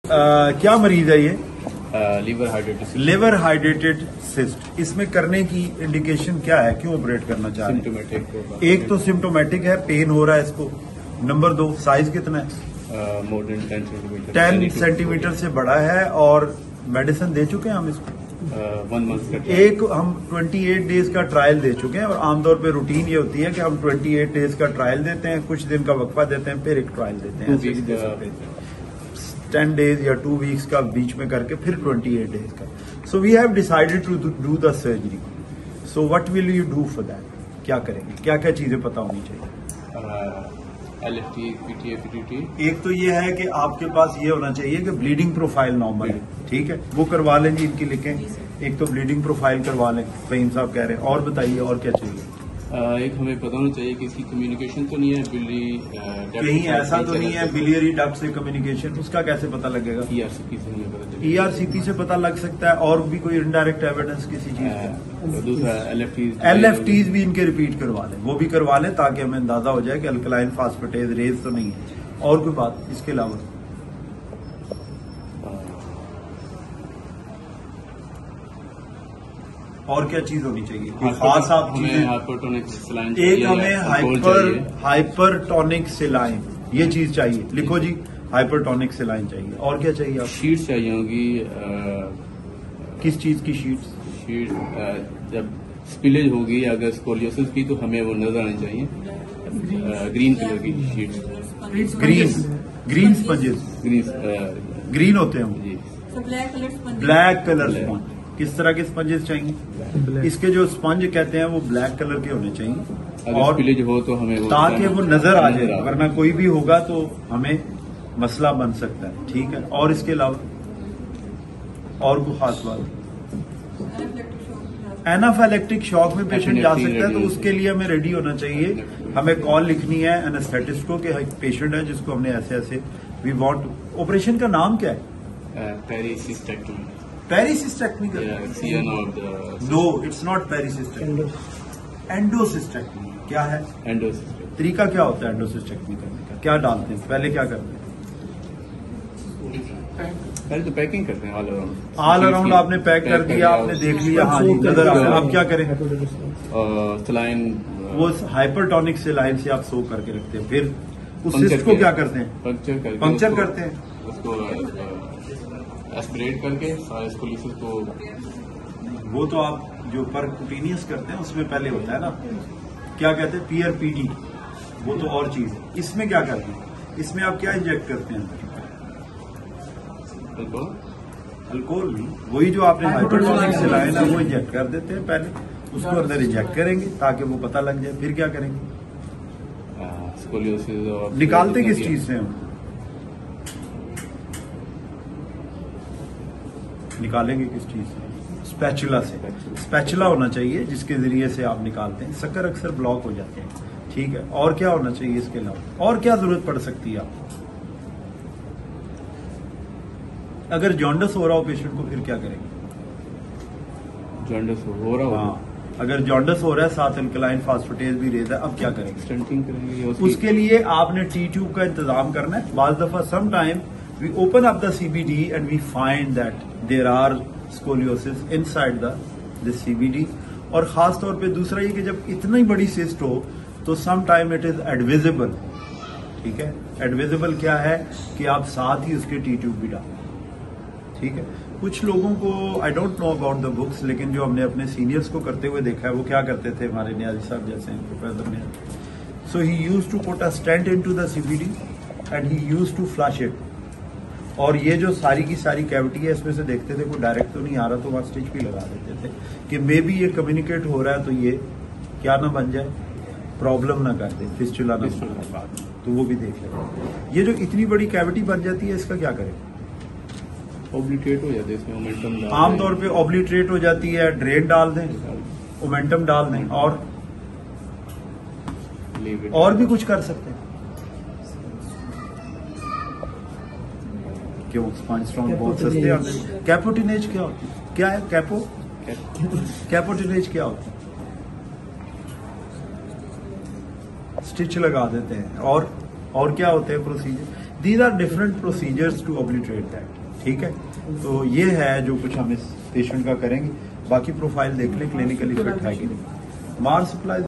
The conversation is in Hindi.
क्या मरीज है ये? Liver hydrated cyst. इसमें करने की इंडिकेशन क्या है, क्यों ऑपरेट करना चाह रहे हैं? सिम्टोमेटिक। एक तो सिम्टोमेटिक है, पेन हो रहा है इसको। नंबर 2, साइज कितना है? More than 10 centimetre. 10 सेंटीमीटर से बड़ा है। और मेडिसिन दे चुके हैं हम इसको? 1 मंथ का एक हम 28 डेज का ट्रायल दे चुके हैं। और आमतौर पे रूटीन ये होती है कि हम 28 डेज का ट्रायल देते हैं, कुछ दिन का वक्फा देते हैं, फिर एक ट्रायल देते हैं। 10 डेज या 2 वीक्स का बीच में करके फिर 28 डेज का। So we have decided to do the surgery. So what will you do for that? क्या करेंगे? क्या क्या चीजें पता होनी चाहिए? LFT, PTA, PTT। एक तो ये है कि आपके पास ये होना चाहिए कि ब्लीडिंग प्रोफाइल नॉर्मल है, ठीक है, वो करवा लें जी, इनकी लिखें। एक तो ब्लीडिंग प्रोफाइल करवा लें, फहीम साहब कह रहे हैं। और बताइए और क्या चाहिए? एक हमें पता होना चाहिए कि इसकी कम्युनिकेशन तो नहीं है कहीं ऐसा तो नहीं है बिलियरी डक्ट से कम्युनिकेशन, उसका कैसे पता लगेगा? ERCP से नहीं पता चलेगा। ERCP से पता लग सकता है। और भी कोई इनडायरेक्ट एविडेंस किसी चीज का? दूसरा LFTs भी इनके रिपीट करवा लें, वो भी करवा लें ताकि हमें अंदाजा हो जाए कि अल्कलाइन फास्फेटेज रेज तो नहीं है। और कोई बात इसके अलावा? और क्या चीज होनी चाहिए? खास आप चीजें? Hypertonic saline. एक हमें हाइपरटोनिक सलाइन, ये चीज चाहिए। लिखो जी, हाइपरटोनिक सलाइन चाहिए। और क्या चाहिए? आप शीट चाहिए होगी। किस चीज की शीट्स? शीट जब स्पिलेज होगी अगर स्कोलियोसिस की तो हमें वो नजर आनी चाहिए। ग्रीन कलर की शीट। Green sponges. ग्रीन होते हैं वो। जी। Black colour sponge. किस तरह के स्पंजेस चाहिए? इसके जो स्पंज कहते हैं वो ब्लैक कलर के होने चाहिए। और स्पिलेज हो तो हमें वो ताकि वो नजर आ जाए, वरना कोई भी होगा तो हमें मसला बन सकता है। ठीक है। और इसके अलावा और कोई खास बात? एनाफाइलेक्टिक शॉक में पेशेंट जा सकता है, तो उसके लिए हमें रेडी होना चाहिए। हमें कॉल लिखनी है एनेस्थेटिस्ट को कि एक पेशेंट है जिसको हमने ऐसे ऐसे वी वांट। ऑपरेशन का नाम क्या है? पेरिसिस्टेक्टमी। पेरिसिस्टेक्टमी का? No, it's not pericystectomy, endocystectomy. क्या है? एंडोसिस्टेक्टमी। तरीका क्या होता है एंडोसिस्टेक्टमी करने का? क्या डालते हैं पहले, क्या करते हैं? पहले तो पैकिंग करते हैं ऑल अराउंड आपने पैक कर दिया, आपने देख लिया, हाँ जी, नजर आ रहा है। अब क्या करें? सलाइन, वो हाइपरटोनिक सलाइन से आप सो करके रखते हैं। फिर उस सिस्ट को क्या करते हैं? पंक्चर करते हैं। उसको एस्पिरेट करके सारे स्कोलियोसिस को। वो तो आप जो परक्यूटेनियस करते हैं उसमें पहले होता है ना, क्या कहते हैं, PRPD, वो तो और चीज है। इसमें क्या करते हैं? इसमें आप क्या इंजेक्ट करते हैं? अल्कोहल नहीं, वही जो आपने हाइपरटोनिक सलाइन है वो इंजेक्ट कर देते हैं पहले, उसको अंदर इंजेक्ट करेंगे ताकि वो पता लग जाए। फिर क्या करेंगे? स्कोलियोसिस। निकालते किस चीज से हम? निकालेंगे किस चीज से? स्पैचुला से। स्पैचुला होना चाहिए जिसके जरिए से आप निकालते हैं। शक्कर अक्सर ब्लॉक हो जाते हैं। ठीक है। और क्या होना चाहिए इसके अलावा? और क्या जरूरत पड़ सकती है आपको? अगर जॉन्डिस हो रहा हो पेशेंट को, फिर क्या करेंगे? जॉन्डिस हो रहा हो? हाँ, अगर जॉन्डिस हो रहा है, साथ अल्कलाइन फास्फेटेज भी रेज है, अब क्या करेंगे? स्टंटिंग करेंगे। उसके लिए आपने टी ट्यूब का इंतजाम करना है। बाज दफा some time we open up the CBD and we find that there are scoliosis inside this CBD। और खास तौर पे दूसरा ये कि जब इतनी बड़ी सिस्ट हो तो some time it is advisable. ठीक है। एडविजिबल क्या है कि आप साथ ही उसके टी ट्यूब भी डालें। ठीक है। कुछ लोगों को I don't know about the books, लेकिन जो हमने अपने सीनियर्स को करते हुए देखा है वो क्या करते थे, हमारे न्याजी साहब जैसे हैं, प्रोफेसर ने। So he used to put a stent into the CBD and he used to flush it. और ये जो सारी की सारी कैविटी है इसमें से देखते थे कोई डायरेक्ट तो नहीं आ रहा, तो वहां स्टिच भी लगा देते थे कि मे बी ये कम्युनिकेट हो रहा है, तो ये क्या ना बन जाए, प्रॉब्लम ना कर दे, फिस्टुला ना बन जाए, तो वो भी देख लेते। ये जो इतनी बड़ी कैविटी बन जाती है इसका क्या करें? ओब्लिटरेट हो जाते हैं, इसमें मोमेंटम आमतौर पे ओब्लिटरेट हो जाती है, ड्रेन डाल दें, मोमेंटम डाल दें, और भी कुछ कर सकते हैं। क्यों? स्पंज स्ट्रॉन्ग बहुत सस्ते आते हैं। कैपोटिनेज क्या होती है? क्या है कैपोटिनेज क्या होती है? स्टिच लगा देते हैं। और क्या होते हैं procedure? These are different procedures to obliterate that. ठीक है, तो ये है जो कुछ हम इस पेशेंट का करेंगे। बाकी प्रोफाइल देख लें, क्लिनिकली फिट है कि नहीं। मार सप्लाई